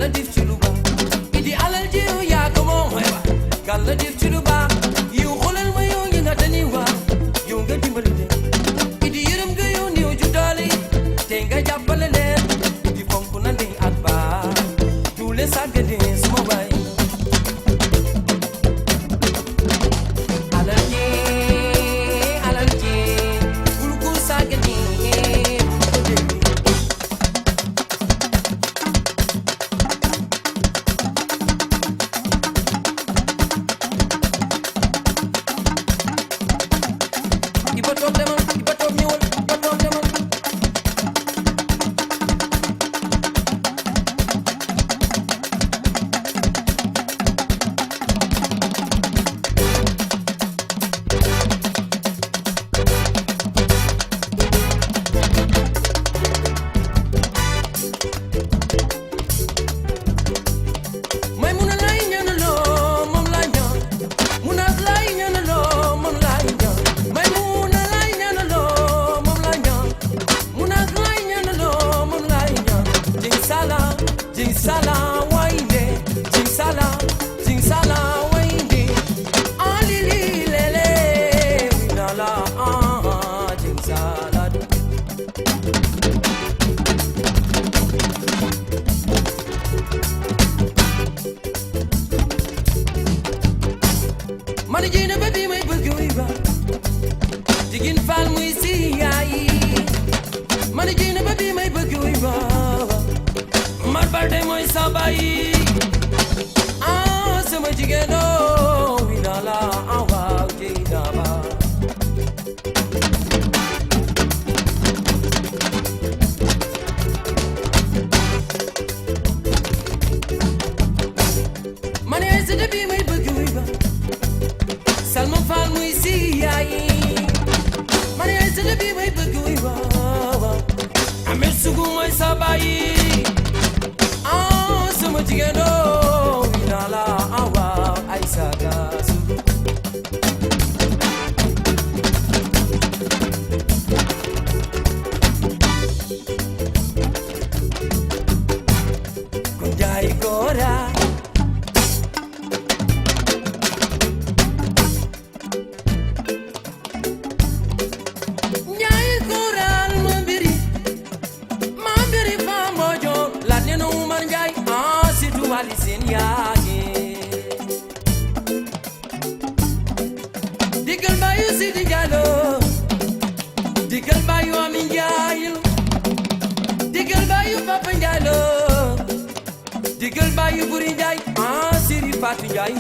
Yàlla def ci lu baax idi alal ji yow yaa ko moom Yàlla def ci lu baax yow xoolal ma yow ngi nga tani waa yow nga dimbali leen idi yërëm nga yow néew ju doole te nga jàppale leen idi fonk na ndey ak baa duule sàggane suma waay alal ji bul ko sàggane Mani jina baby may bëgg wi ba Jigin faal muy si yaayi Mani jina baby may bëgg wi ba Mar balde mooy sa bayi Ah sama jigéeno wi na la waaw jina ba Mani ay sa baby may bëgg wi ba Salma Fall muy si yaayi Mani ay sa bi may bëgg wi waaw Amel sugu mooy sa bayi Ah sama jigéeno wi naa la waaw ay saga sugu Kon jaay góora Digal bayu si Diallo Digal bayu Amin Diallo Digal bayu Papa Diallo Digal bayu Buri Ndiaye Siri Fatou Ndiaye